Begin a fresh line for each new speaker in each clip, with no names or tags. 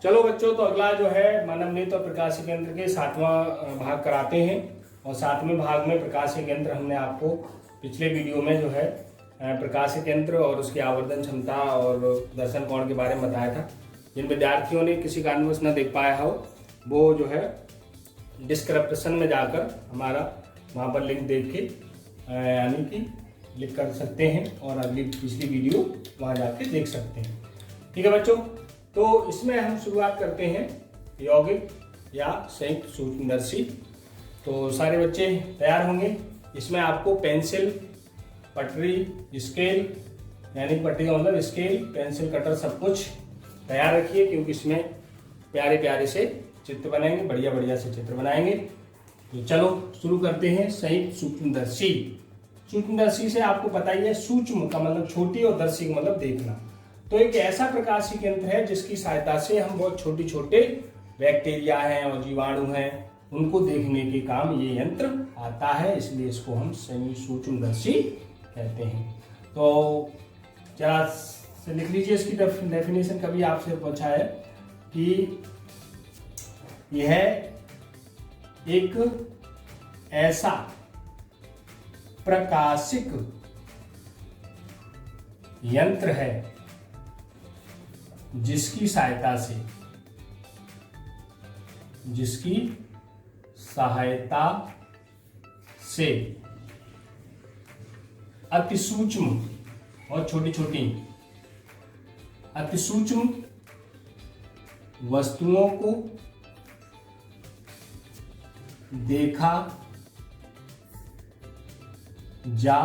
चलो बच्चों, तो अगला जो है मानव नेत्र और प्रकाशिक यंत्र के 7वां भाग कराते हैं। और 7वें भाग में प्रकाशिक यंत्र हमने आपको पिछले वीडियो में जो है प्रकाशिक यंत्र और उसकी आवर्धन क्षमता और दर्शन कोण के बारे में बताया था। जिन विद्यार्थियों ने किसी कारणवश न देख पाया हो वो जो है डिस्क्रिप्शन में जाकर हमारा वहाँ पर लिंक देख के यानी कि क्लिक कर सकते हैं और अगली पिछली वीडियो वहाँ जाके देख सकते हैं। ठीक है बच्चों, तो इसमें हम शुरुआत करते हैं यौगिक या संयुक्त सूक्ष्मदर्शी। तो सारे बच्चे तैयार होंगे। इसमें आपको पेंसिल, पटरी, स्केल यानी पटरी का मतलब स्केल, पेंसिल, कटर सब कुछ तैयार रखिए, क्योंकि इसमें प्यारे प्यारे से चित्र बनाएंगे, बढ़िया बढ़िया से चित्र बनाएंगे। तो चलो शुरू करते हैं। संयुक्त सूक्ष्मदर्शी। सूक्ष्मदर्शी से आपको पता ही है, सूक्ष्म का मतलब छोटी और दर्शी का मतलब देखना। तो एक ऐसा प्रकाशिक यंत्र है जिसकी सहायता से हम बहुत छोटे छोटे बैक्टीरिया हैं और जीवाणु हैं उनको देखने के काम ये यंत्र आता है, इसलिए इसको हम संयुक्त सूक्ष्मदर्शी कहते हैं। तो जरा से लिख लीजिए इसकी डेफिनेशन, कभी आपसे पूछा है कि यह एक ऐसा प्रकाशिक यंत्र है जिसकी सहायता से अति सूक्ष्म और छोटी छोटी अति सूक्ष्म वस्तुओं को देखा जा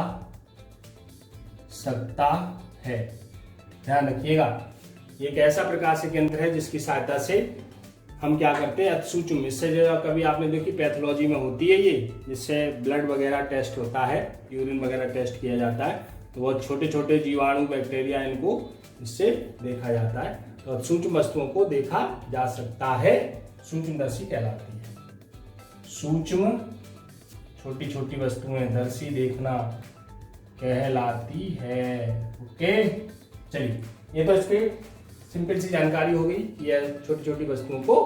सकता है। ध्यान रखिएगा, एक ऐसा प्रकाशिक यंत्र है जिसकी सहायता से हम क्या करते हैं, अति सूक्ष्म। इससे जो कभी आपने देखी पैथोलॉजी में होती है ये, जिससे ब्लड वगैरह टेस्ट होता है, यूरिन वगैरह टेस्ट किया जाता है, तो वो छोटे छोटे जीवाणु, बैक्टीरिया, इनको इससे देखा जाता है। तो अति सूक्ष्म वस्तुओं को देखा जा सकता है, सूक्ष्मदर्शी कहलाती है। सूक्ष्म छोटी छोटी वस्तुएं, दर्शी देखना कहलाती है। ओके, चलिए, ये तो इसके सिंपल सी जानकारी हो गई कि यह छोटी छोटी वस्तुओं को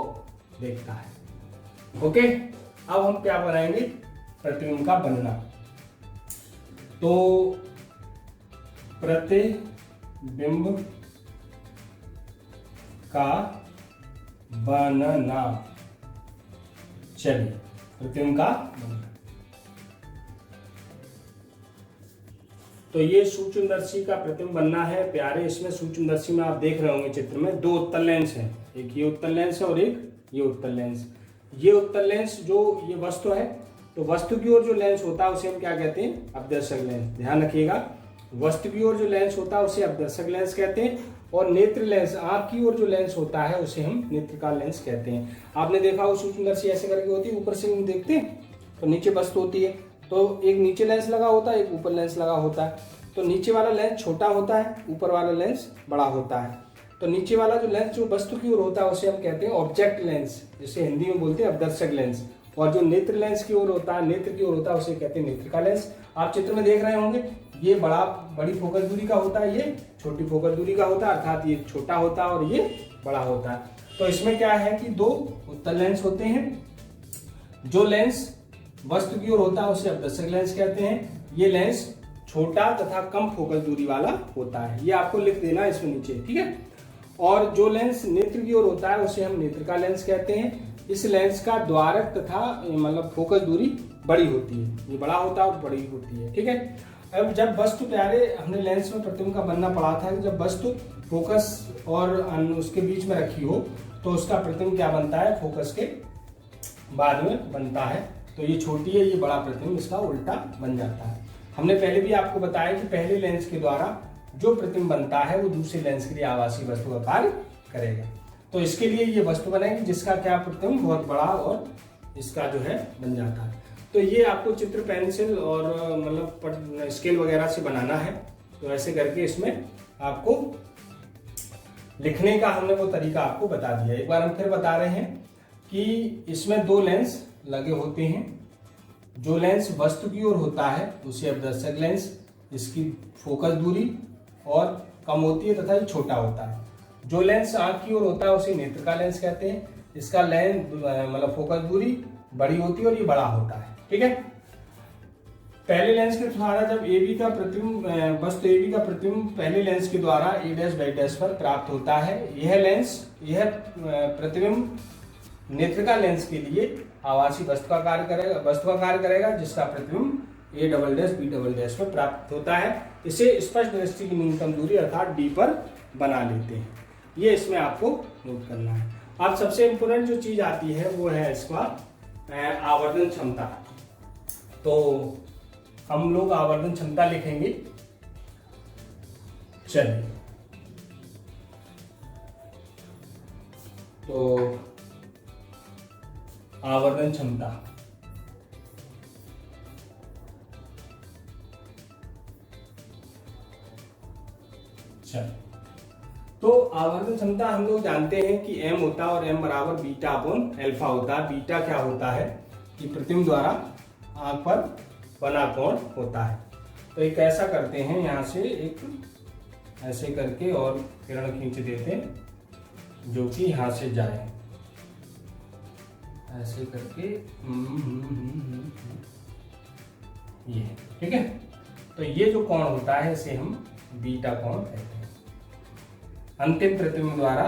देखता है। ओके, अब हम क्या बनाएंगे, प्रतिबिंब का बनना। तो प्रतिबिंब का बनना, चलिए प्रतिबिंब का बनना। तो ये सूक्ष्मदर्शी का प्रतिबिंब बनना है प्यारे। इसमें सूक्ष्मदर्शी में आप देख रहे होंगे चित्र में दो उत्तल लेंस हैं, एक ये उत्तल लेंस है और एक ये उत्तल लेंस। ये उत्तल लेंस जो ये वस्तु है, तो वस्तु की ओर जो लेंस होता है उसे हम क्या कहते हैं, अपदर्शक लेंस। ध्यान रखिएगा, वस्तु की ओर जो लेंस होता है उसे अपदर्शक लेंस कहते हैं, और नेत्र लेंस, आंख की ओर जो लेंस होता है उसे हम नेत्रकाल लेंस कहते हैं। आपने देखा हो सूक्ष्मदर्शी ऐसे करके होती है, ऊपर से देखते हैं तो नीचे वस्तु होती है, तो एक नीचे लेंस लगा होता है, एक ऊपर लेंस लगा होता है। तो नीचे वाला लेंस छोटा होता है, ऊपर वाला लेंस बड़ा होता है। तो नीचे वाला जो लेंस जो वस्तु की ओर होता है उसे हम कहते हैं ऑब्जेक्ट लेंस, जिसे हिंदी में बोलते हैं अपदर्शक लेंस। और जो नेत्र लेंस की ओर होता है, नेत्र की ओर होता है, उसे कहते हैं नेत्र का लेंस। आप चित्र में देख रहे होंगे, ये बड़ी फोकस दूरी का होता है, ये छोटी फोकस दूरी का होता है, अर्थात ये छोटा होता है और ये बड़ा होता है। तो इसमें क्या है कि दो उत्तल लेंस होते हैं। जो लेंस वस्तु की ओर होता है उसे अपदर्शक लेंस कहते हैं। ये लेंस छोटा तथा कम फोकस दूरी वाला होता है, ये आपको लिख देना इसमें नीचे, ठीक है। और जो लेंस नेत्र की ओर होता है उसे हम नेत्र का लेंस कहते हैं। इस लेंस का द्वारक तथा मतलब फोकस दूरी बड़ी होती है, ये बड़ा होता है और बड़ी होती है, ठीक है। अब जब वस्तु प्यारे, हमने लेंस में प्रतिबिंब का बनना पढ़ा था कि जब वस्तु फोकस और उसके बीच में रखी हो तो उसका प्रतिबिंब क्या बनता है, फोकस के बाद में बनता है। तो ये छोटी है, ये बड़ा प्रतिबिंब, इसका उल्टा बन जाता है। हमने पहले भी आपको बताया कि पहले लेंस के द्वारा जो प्रतिबिंब बनता है वो दूसरे लेंस के लिए आभासी वस्तु का कार्य करेगा। तो इसके लिए ये वस्तु बनेगी जिसका क्या प्रतिबिंब बहुत बड़ा और इसका जो है बन जाता है। तो ये आपको चित्र पेंसिल और मतलब स्केल वगैरह से बनाना है। तो ऐसे करके इसमें आपको लिखने का हमने वो तरीका आपको बता दिया। एक बार हम फिर बता रहे हैं कि इसमें दो लेंस लगे होते हैं। जो लेंस वस्तु की ओर होता है उसे अपदर्शक लेंस, इसकी फोकस दूरी और कम होती है तथा ये छोटा होता है। जो लेंस आंख की ओर होता है उसे नेत्र का लेंस कहते हैं। इसका लेंस मतलब फोकस दूरी बड़ी होती है और ये बड़ा होता है। ठीक है, पहले लेंस के द्वारा जब AB का प्रतिबिंब वस्तु AB का प्रतिबिंब पहले लेंस के द्वारा A' पर प्राप्त होता है। यह प्रतिबिंब नेत्र का लेंस के लिए आभासी वस्तु का कार्य करेगा जिसका प्रतिबिंब A', B' पर प्राप्त होता है। इसे स्पष्ट दृष्टि की न्यूनतम दूरी अर्थात D पर बना लेते हैं। ये इसमें आपको नोट करना है। अब सबसे इम्पोर्टेंट जो चीज आती है वो है इसका आवर्धन क्षमता। तो हम लोग आवर्धन क्षमता लिखेंगे। चलिए, तो आवर्धन क्षमता तो आवर्धन क्षमता हम लोग जानते हैं कि m होता है और m बराबर बीटा अपॉन अल्फा होता है। बीटा क्या होता है कि प्रतिबिंब द्वारा आंख पर बना कोण होता है। तो एक ऐसा करते हैं, यहाँ से एक ऐसे करके और किरण खींच देते हैं जो कि यहाँ से जाए, ऐसे करके ये। ठीक है, तो ये जो कोण होता है इसे हम बीटा कोण कहते हैं। अंतिम प्रतिबिंब द्वारा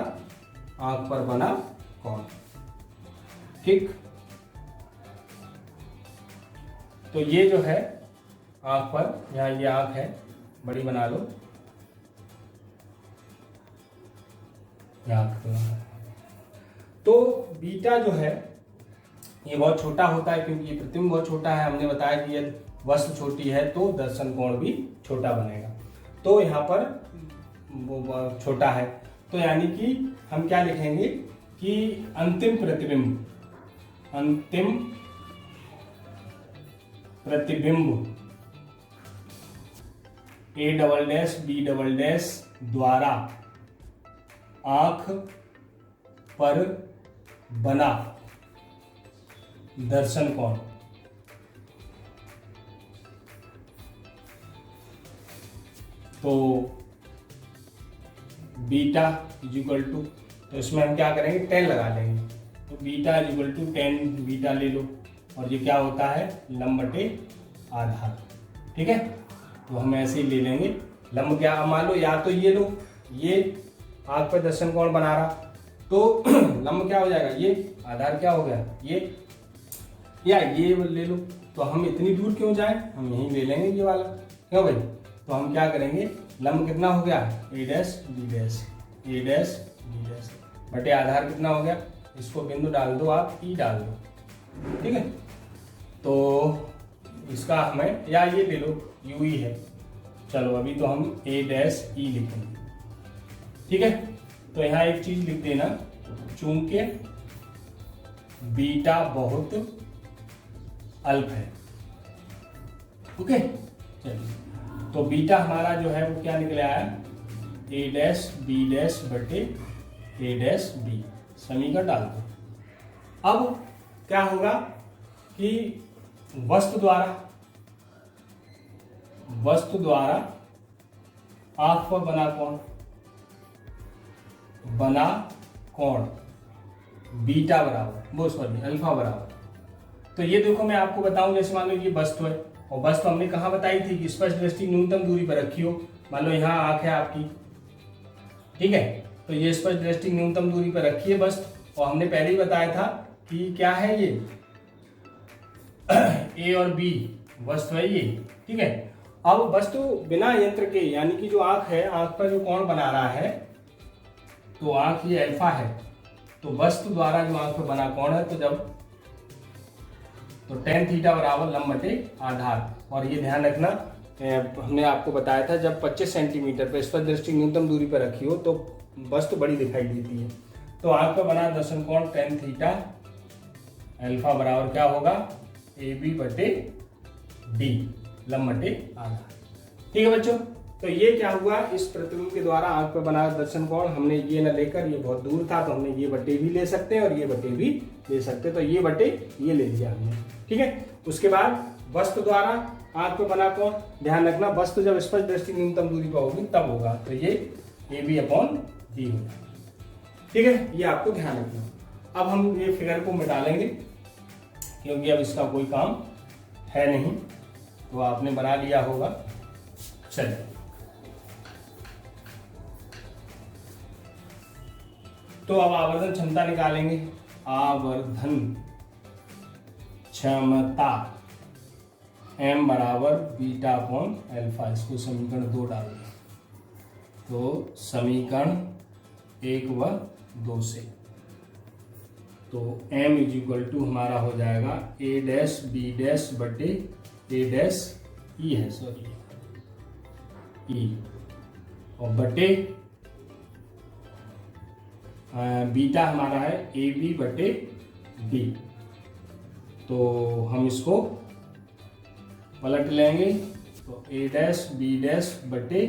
आंख पर बना कोण। ठीक, तो ये जो है आंख पर, यहाँ ये आंख है, बड़ी बना लो, तो बीटा जो है ये बहुत छोटा होता है क्योंकि ये प्रतिबिंब बहुत छोटा है। हमने बताया कि ये वस्तु छोटी है तो दर्शन कोण भी छोटा बनेगा। तो यहाँ पर वो छोटा है, तो यानी कि हम क्या लिखेंगे कि अंतिम प्रतिबिंब A', B' द्वारा आंख पर बना दर्शन कोण तो बीटा इक्वल टू, तो इसमें हम क्या करेंगे 10 लगा लेंगे। तो बीटा इक्वल टू 10, बीटा ले लो, और ये क्या होता है लंब बटे आधार। ठीक है, तो हम ऐसे ही ले लेंगे लंब। क्या मान लो, या तो ये लो, ये आंख पर दर्शन कोण बना रहा, तो लंब क्या हो जाएगा, ये आधार क्या हो गया ये, या ये ले लो। तो हम इतनी दूर क्यों जाएं, हम यहीं ले लेंगे ये वाला, क्यों भाई। तो हम क्या करेंगे, लंब कितना हो गया A', B' बटे आधार कितना हो गया, इसको बिंदु डाल दो आप, E डाल दो। ठीक है, तो इसका हमें, या ये ले लो UE है, चलो अभी तो हम A' E लिखेंगे। ठीक है, तो यहाँ एक चीज लिख देना, चूंकि बीटा बहुत अल्प है। ओके, चलिए, तो बीटा हमारा जो है वो क्या निकले आया A', B' बटे A', B। समीकरण डाल दो। अब क्या होगा कि वस्तु द्वारा आंख पर बना कोण बीटा बराबर, वो सॉरी अल्फा बराबर। तो ये देखो मैं आपको बताऊं, जैसे मान लो ये वस्तु है, और वस्तु हमने कहाँ बताई थी कि स्पष्ट दृष्टि न्यूनतम दूरी पर रखी हो। मान लो यहाँ आंख है आपकी, ठीक है, तो ये स्पष्ट दृष्टि न्यूनतम दूरी पर रखी है वस्तु, और हमने पहले ही बताया था कि क्या है ये A और B वस्तु है ये। ठीक है, अब वस्तु बिना यंत्र के, यानी कि जो आंख है, आंख पर जो कोण बना रहा है, तो आंख ये अल्फा है, तो वस्तु द्वारा जो आंख पर बना कोण है, तो tan थीटा बराबर लंब बटे आधार। और ये ध्यान रखना, हमने आपको बताया था जब 25 सेंटीमीटर पर स्पष्ट दृष्टि न्यूनतम दूरी पर रखी हो तो वस्तु बड़ी दिखाई देती है। तो आंख पर बना दर्शन कोण tan थीटा अल्फा बराबर क्या होगा AB बटे D लंब बटे आधार। ठीक है बच्चों, तो ये क्या हुआ, इस प्रतिबिंब के द्वारा आंख पर बना दर्शन कोण हमने ये न लेकर, ये बहुत दूर था तो हमने ये बटे भी ले सकते हैं और ये बटे भी ले सकते हैं, तो ये बटे ये ले लिया हमने। ठीक है, उसके बाद वस्तु द्वारा आंख पर बना कोण, ध्यान रखना वस्तु जब स्पष्ट दृष्टि न्यूनतम दूरी पर होगी तब होगा, तो ये AB अपॉन D होगा। ठीक है, ये आपको ध्यान रखना। अब हम ये फिगर को मिटा लेंगे क्योंकि अब इसका कोई काम है नहीं, तो आपने बना लिया होगा। चलिए, तो अब आवर्धन क्षमता निकालेंगे। आवर्धन क्षमता m बराबर बीटा अपॉन अल्फा, इसको समीकरण 2 डाल दें, तो समीकरण 1 व 2 से, तो m इज इक्वल टू हमारा हो जाएगा a डैश b डैश बटे a डैश e है, सॉरी e, और बटे बीटा हमारा है ए बी बटे डी। तो हम इसको पलट लेंगे, तो ए डैश बी डैश बटे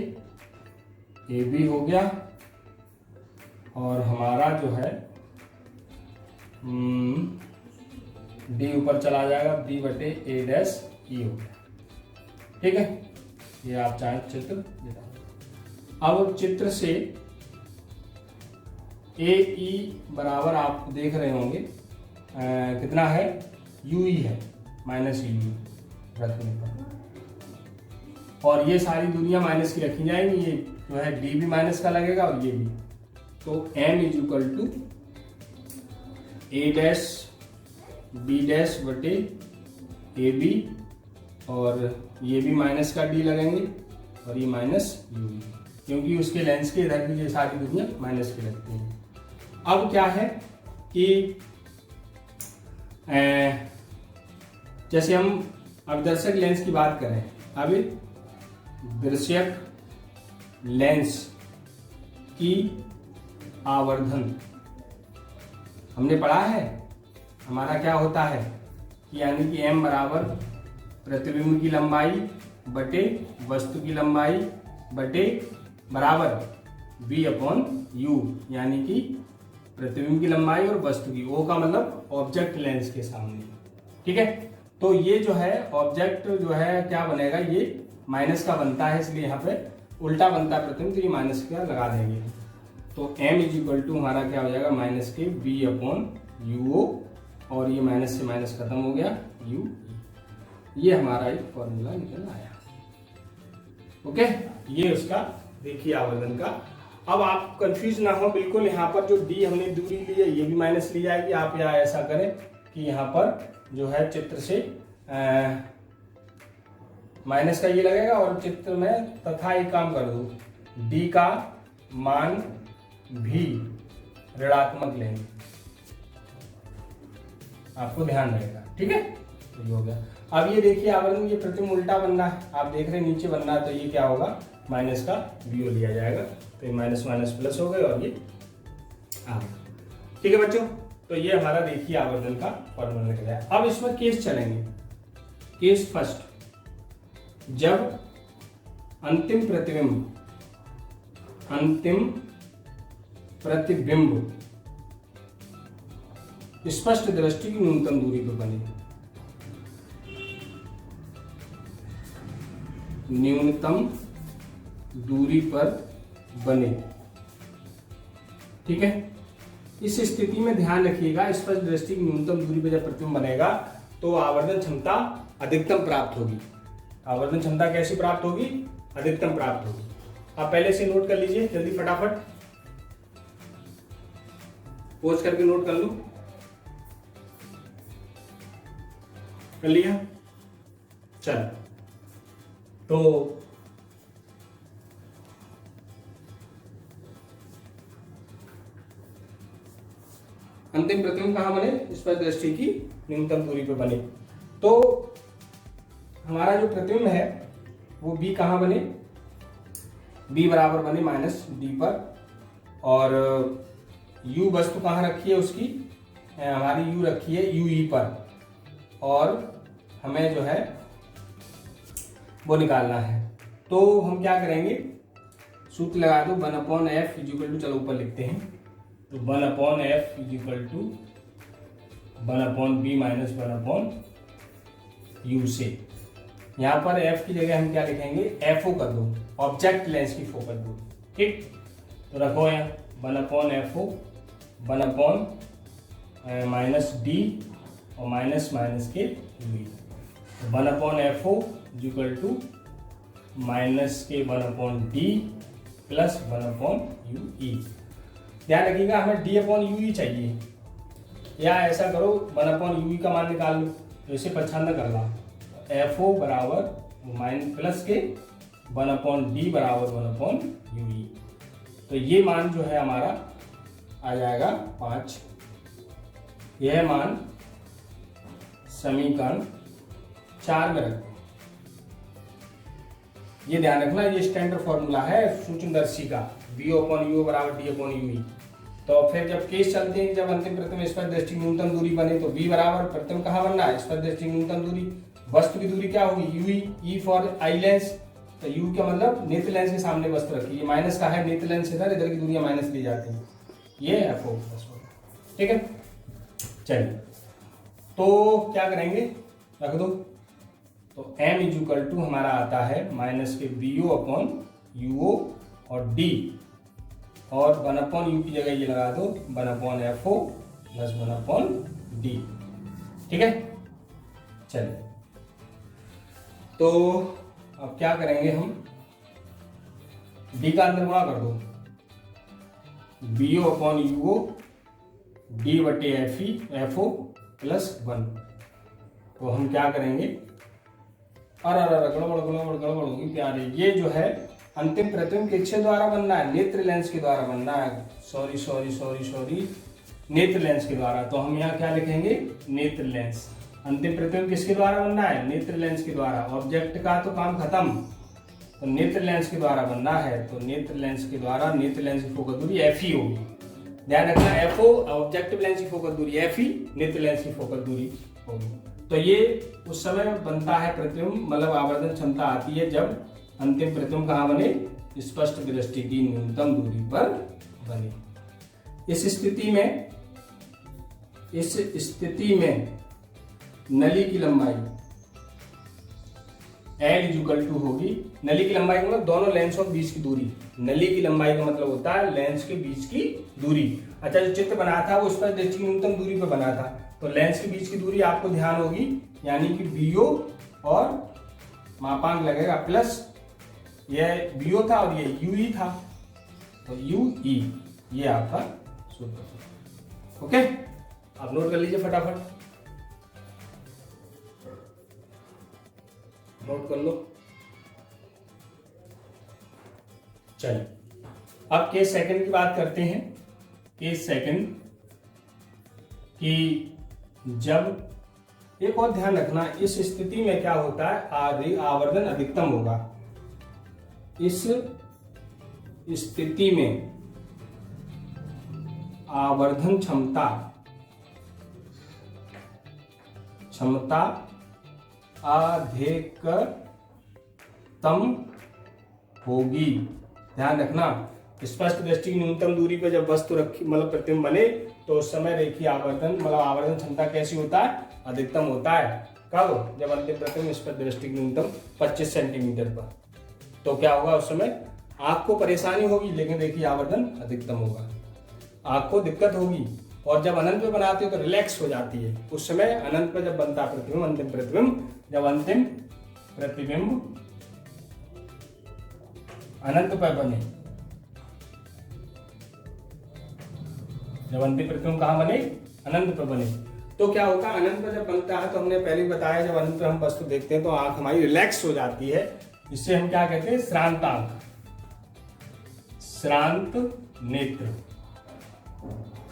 ए बी हो गया, और हमारा जो है डी ऊपर चला जाएगा, बी बटे ए डैश ई हो गया। ठीक है, ये आप चाहें चित्र दिखा। अब चित्र से ए ई बराबर आप देख रहे होंगे कितना है, यू ई है, माइनस यू रखने पर, और ये सारी दूरियां माइनस की रखी जाएंगी, ये जो है डी भी माइनस का लगेगा और ये भी। तो m is equal to A dash B dash बटे ए बी, और ये भी माइनस का डी लगेंगे और ये माइनस यू, क्योंकि उसके लेंस के इधर भी ये सारी दूरियां माइनस की लगती हैं। अब क्या है कि जैसे हम अब दर्शक लेंस की बात करें, अब दर्शक लेंस की आवर्धन हमने पढ़ा है, हमारा क्या होता है कि यानी कि m बराबर प्रतिबिंब की लंबाई बटे वस्तु की लंबाई बटे बराबर v अपॉन u, यानी कि प्रतिबिंब की लंबाई और वस्तु की, ओ का मतलब ऑब्जेक्ट लेंस के सामने। ठीक है, तो ये जो है ऑब्जेक्ट जो है क्या बनेगा, ये माइनस का बनता है, इसलिए यहाँ पे उल्टा बनता है प्रतिबिंब, तो ये माइनस का लगा देंगे। तो m इज इक्वल टू हमारा क्या हो जाएगा, माइनस के v अपॉन यूओ, और ये माइनस से माइनस खत्म हो गया u, ये हमारा एक फॉर्मूला निकल आया। ओके, ये उसका देखिए आवर्धन का। अब आप कंफ्यूज ना हो बिल्कुल, यहाँ पर जो d हमने दूरी ली है ये भी माइनस ली जाएगी। आप यहाँ ऐसा करें कि यहाँ पर जो है चित्र से माइनस का ये लगेगा, और चित्र में तथा एक काम कर दो, d का मान भी ऋणात्मक लेंगे, आपको ध्यान रहेगा। ठीक है, तो ये हो गया। अब ये देखिए आवर्धन, ये प्रतिबिंब उल्टा बनना है, आप देख रहे हैं नीचे बनना है, तो ये क्या होगा, माइनस का वीओ लिया जाएगा, तो ये माइनस माइनस प्लस हो गए और ये आ। ठीक है बच्चों, तो ये हमारा देखिए आवर्धन का फॉर्मूला निकल गया। अब इसमें केस चलेंगे। केस फर्स्ट, जब अंतिम प्रतिबिंब स्पष्ट दृष्टि की न्यूनतम दूरी पर बने, न्यूनतम दूरी पर बने। ठीक है, इस स्थिति में ध्यान रखिएगा, स्पष्ट दृष्टि की न्यूनतम दूरी पर जब प्रतिबिंब बनेगा तो आवर्धन क्षमता अधिकतम प्राप्त होगी। आवर्धन क्षमता कैसी प्राप्त होगी, अधिकतम प्राप्त होगी। आप पहले से नोट कर लीजिए जल्दी फटाफट, पोज करके नोट कर लो। कर लिया? चल, तो अंतिम प्रतिबिंब कहां बने, स्पष्ट दृष्टि की न्यूनतम दूरी पर बने। तो हमारा जो प्रतिबिंब है वो b कहां बने, b बराबर बने माइनस डी पर, और u वस्तु कहां रखी है उसकी, हमारी u रखी है यू ई पर, और हमें जो है वो निकालना है। तो हम क्या करेंगे, सूत्र लगा दो, 1/f इज इक्वल टू, चलो ऊपर लिखते हैं, तो 1/f is equal to 1/b minus 1/u से। यहाँ पर f की जगह हम क्या लिखेंगे, FO कर दो, ऑब्जेक्ट लेंस की फोकल दूरी। ठीक, तो रखो यहाँ 1/FO one upon minus D और minus minus K V, one upon F O equal to minus K one upon D plus one upon U E. ध्यान रखिएगा हमें डी अपॉन यू ई चाहिए, या ऐसा करो वन अपॉन यू ई का मान निकाल लो, तो इसे पच्छांदा कर ला, एफ ओ बराबर माइनस प्लस के वन अपॉन डी बराबर वन अपॉन यू ई। तो ये मान जो है हमारा आ जाएगा 5। यह मान समीकरण 4 में रख दो। ये ध्यान रखना, ये स्टैंडर्ड फॉर्मूला है सूक्ष्मदर्शी का, बी अपॉन यू बराबर डी अपॉन यू ई। तो फिर जब केस चलते हैं, जब अंतिम प्रथम स्पर्शदृष्टि न्यूनतम दूरी बने तो v बराबर प्रथम कहाँ बनना है, स्पर्शदृष्टि न्यूनतम दूरी, वस्तु की दूरी क्या होगी you E for eye lens, तो यू का मतलब नेत्र लेंस के सामने वस्तु रखी, ये माइनस का है, नेत्र लेंस इधर, इधर की दूरियां माइनस ली जाती हैं, ये एफ ओ प्लस होगा। ठीक है, चलिए तो क्या करेंगे, रख दो। तो m इक्वल टू हमारा आता है माइनस के B O upon U O और d, और वन अपॉन यू की जगह ये लगा दो one upon F O plus one upon D. ठीक है, चलिए तो अब क्या करेंगे हम, डी का अंदर गुणा कर दो, B O upon U O D बटे F E F O plus 1। तो हम क्या करेंगे, अरे गड़बड़ गड़बड़ गड़बड़ होगी प्यारे, ये जो है अंतिम प्रतिबिंब किसके द्वारा बनना है, नेत्र लेंस के द्वारा बनना है, सॉरी सॉरी सॉरी सॉरी, नेत्र लेंस के द्वारा। तो हम यहाँ क्या लिखेंगे, नेत्र लेंस। अंतिम प्रतिबिंब किसके द्वारा बनना है, नेत्र लेंस के द्वारा। ऑब्जेक्ट का तो काम खत्म, तो नेत्र लेंस के द्वारा बनना है, तो नेत्र लेंस के द्वारा नेत्र लेंस की फोकस दूरी एफ ई होगी। ध्यान रखना, एफ ओ ऑब्जेक्टिव लेंस की फोकस दूरी, एफ ई नेत्र लेंस की फोकस दूरी होगी। तो ये उस समय बनता है प्रतिबिंब, मतलब आवर्धन क्षमता आती है जब अंतिम प्रतिबिंब कहाँ बने, स्पष्ट दृष्टि की न्यूनतम दूरी पर बने। इस स्थिति में नली की लंबाई L इक्वल टू होगी, नली की लंबाई का मतलब दोनों लेंस और बीच की दूरी, नली की लंबाई का मतलब होता है लेंस के बीच की दूरी। अच्छा, जो चित्र बना था वो स्पष्ट दृष्टि की न्यूनतम दूरी पर बना था, तो लेंस के बीच की दूरी आपको ध्यान होगी, यानी कि बीओ और मापांक लगेगा प्लस, ये बीओ था और ये यूई था, तो यूई ये आपका सूत्र। ओके, आप नोट कर लीजिए फटाफट, नोट कर लो। चलिए अब केस सेकंड की बात करते हैं। केस सेकंड कि जब, एक और ध्यान रखना, इस स्थिति में क्या होता है, आवर्धन अधिकतम होगा। इस स्थिति में आवर्धन क्षमता अधिकतम होगी। ध्यान रखना, स्पष्ट दृष्टि की न्यूनतम दूरी पर जब वस्तु रखी, मतलब प्रतिबिंब बने, तो उस समय रेखीय आवर्धन, मतलब आवर्धन क्षमता कैसी होता है, अधिकतम होता है। कब, जब अंतिम प्रतिबिंब स्पष्ट दृष्टि की न्यूनतम 25 सेंटीमीटर पर। तो क्या होगा, उस समय आंख को परेशानी होगी, लेकिन रेखीय आवर्धन अधिकतम होगा, आंख को दिक्कत होगी। और जब अनंत पे बनाते हो तो रिलैक्स हो जाती है, उस समय अनंत पे जब बनता है प्रतिबिंब, अंतिम प्रतिबिंब, जब अंतिम प्रतिबिंब अनंत पर बने, जब अंतिम प्रतिबिंब कहाँ बने, अनंत पर बने, तो क्या होगा, अनंत पर जब बनता है तो हमने पहले ही बताया, जब अनंत पर हम वस्तु देखते हैं तो आंख हमारी रिलैक्स हो जाती है, इससे हम क्या कहते हैं, श्रांत आंख, श्रांत नेत्र।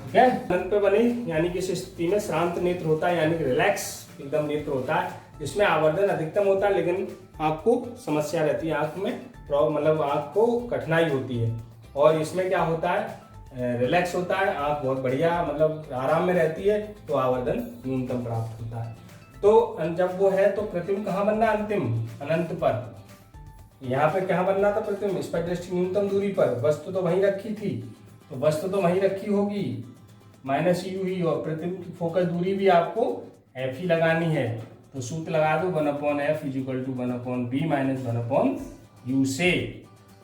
ठीक है, अनंत पे बने यानी कि इस स्थिति में श्रांत नेत्र होता है, यानी कि रिलैक्स एकदम नेत्र होता है, इसमें आवर्धन अधिकतम होता है, लेकिन आपको समस्या रहती है आंख में, मतलब आंख को कठिनाई होती है। और इसमें क्या होता है, रिलैक्स होता है, आंख बहुत बढ़िया, मतलब आराम में रहती है, तो आवर्धन न्यूनतम प्राप्त होता है। तो जब वो है तो प्रतिबिंब कहाँ बनना, अंतिम अनंत पर। यहाँ पे क्या बनना था प्रतिबिंब, स्पष्ट दृष्टि न्यूनतम दूरी पर, वस्तु तो वहीं रखी थी, तो वस्तु तो वहीं रखी होगी, माइनस यू ही, और प्रतिबिंब की फोकस दूरी भी आपको एफ ही लगानी है। तो सूत्र लगा दो, 1/f equal to 1/b minus 1/u से,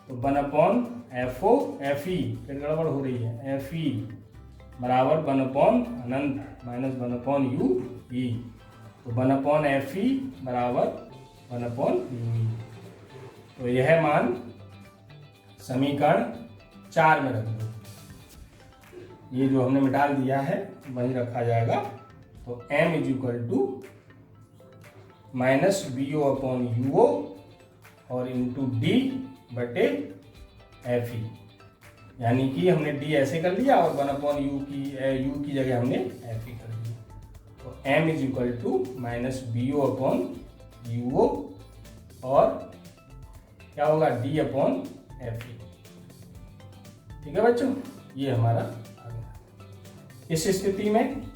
तो 1/FO FE, फिर गड़बड़ हो रही है, FE बराबर 1 अनंत माइनस 1 यू ई। तो 1 एफ ई बराबर 1 यू ई। तो यह मान समीकरण 4 में रख दो। ये जो हमने मिटा दिया है वही रखा जाएगा। तो m is equal to minus B O upon U O और इंटू डी बटे एफ ई। यानी कि हमने डी ऐसे कर लिया और 1 यू की जगह हमने एफ ई कर दिया। तो m is equal to minus B O upon U O और क्या होगा डी अपॉन एफ ई। ठीक है बच्चों, ये हमारा आ गया। इस स्थिति में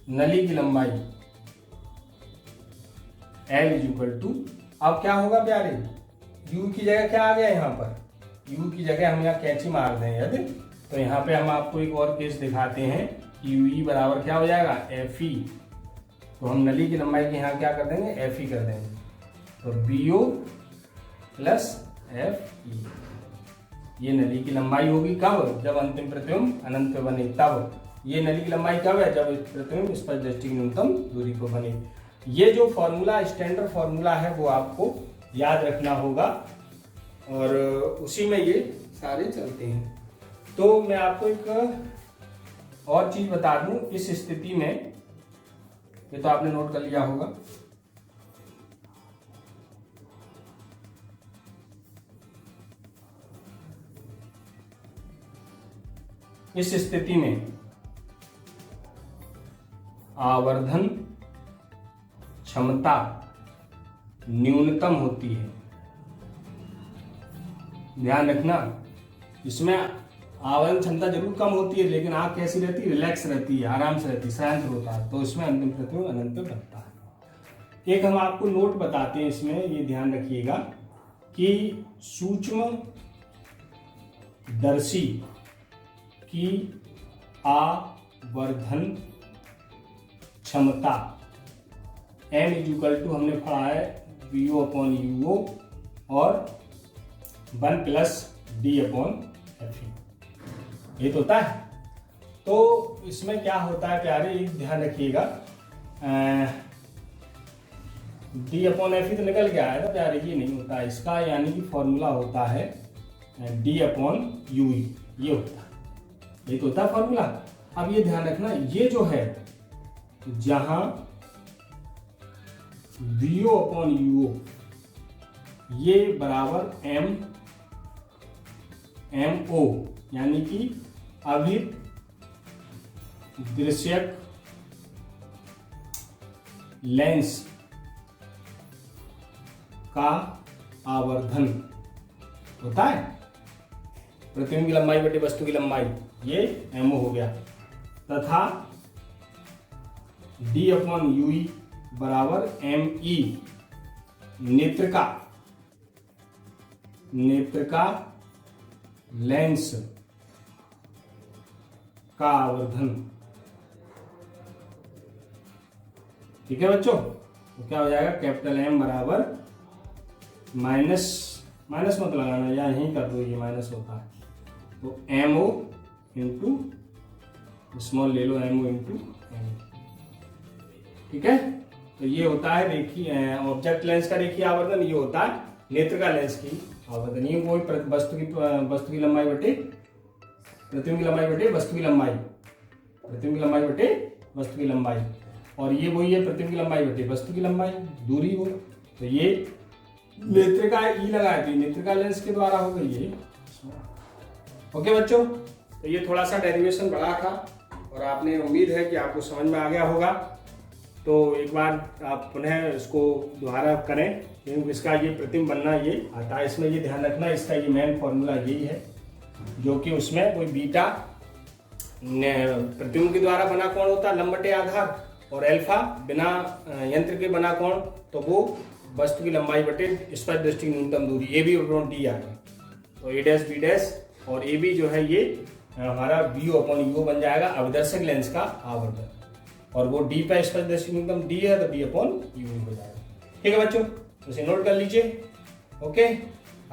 नली की लंबाई L इज इक्वल टू, अब क्या होगा प्यारे, U की जगह क्या आ गया यहाँ पर, U की जगह हम यहाँ कैंची मार दें यदि, तो यहाँ पे हम आपको एक और केस दिखाते हैं कि UE बराबर क्या हो जाएगा FE। तो हम नली की लंबाई के यहाँ क्या कर देंगे FE कर देंगे। तो BO प्लस FE, ये नली की लंबाई होगी कब, जब अंतिम प्रतिबिंब अनंत पे बने तब। ये नली की लंबाई कब है, जब प्रतिबिंब स्पर्शदृष्टि की न्यूनतम दूरी पर बने। ये जो फॉर्मूला स्टैंडर्ड फॉर्मूला है वो आपको याद रखना होगा और उसी में ये सारे चलते हैं। तो मैं आपको एक और चीज बता दूं, इस स्थिति में ये तो आपने नोट कर लिया होगा, इस स्थिति में आवर्धन क्षमता न्यूनतम होती है। ध्यान रखना, इसमें आवर्धन क्षमता जरूर कम होती है लेकिन आग कैसी रहती है, रिलैक्स रहती है, आराम से रहती है, शांत होता है। तो इसमें अंतिम प्रतिबिंब अनंत पे बनता है। एक हम आपको नोट बताते हैं इसमें, ये ध्यान रखिएगा कि सूक्ष्म दर्शी की आवर्धन क्षमता m इज इक्वल टू, हमने पढ़ा है B O upon U O और 1 plus D upon F E, ये तो होता है। तो इसमें क्या होता है प्यारे, एक ध्यान रखिएगा, डी अपॉन एफ ई तो निकल गया है ना प्यारे, ये नहीं होता है इसका, यानी कि फॉर्मूला होता है डी अपॉन यू ई, ये होता है, ये तो होता है फॉर्मूला। अब ये ध्यान रखना, ये जो है जहां बी ओ अपॉन यू ओ ये बराबर एम ओ, यानी कि अभित दृश्यक लेंस का आवर्धन होता है, प्रतिबिंब की लंबाई बटे वस्तु की लंबाई, ये एमओ हो गया, तथा डी अपॉन यू ई बराबर एम ई नेत्रिका लेंस का आवर्धन। ठीक है बच्चों, तो क्या हो जाएगा, कैपिटल एम बराबर माइनस मत लगाना, या यहीं कर दो, ये माइनस होता है, तो एम ओ इंटू स्मॉल ले लो, एम ओ इंटू एम। ठीक है, तो ये होता है रेखीय ऑब्जेक्ट लेंस का रेखीय आवर्धन, ये होता है नेत्रिका लेंस की आवर्धन। ये कोई वस्तु की लंबाई बटे प्रतिबिंब की लंबाई बटे वस्तु की लंबाई, प्रतिबिंब की लंबाई बटे वस्तु की लंबाई, और ये वही है प्रतिबिंब की लंबाई बटे वस्तु की लंबाई, दूरी हो। तो ये नेत्रिका ई लगाए थे, नेत्रिका लेंस के द्वारा हो गई ये। ओके बच्चों, तो ये थोड़ा सा डेरिवेशन बड़ा था और आपने उम्मीद है कि आपको समझ में आ गया होगा। तो एक बार आप पुनः इसको दोबारा करें, क्योंकि इसका ये प्रतिबिंब बनना ये आता है। इसमें ये ध्यान रखना, इसका ये मेन फॉर्मूला यही है, जो कि उसमें कोई बीटा प्रतिबिंब के द्वारा बना कोण होता है लंब बटे आधार, और अल्फा बिना यंत्र के बना कोण, तो वो वस्तु की लंबाई बटे स्पर्शदृष्टि की न्यूनतम दूरी, ए बी अपॉन डी आ गई। तो ए डैश बी डैश और ए बी जो है ये हमारा बी अपॉन यू बन जाएगा अविदर्शक लेंस का आवर्धन, और वो डी पे स्पर्शदृष्टि न्यूनतम डी है, तो बी अपॉन यू हो जाएगा। ठीक है बच्चों, तो इसे नोट कर लीजिए। ओके,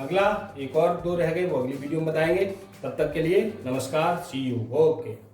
अगला एक और दो रह गए, वो अगली वीडियो में बताएंगे। तब तक के लिए नमस्कार, सी यू, ओके।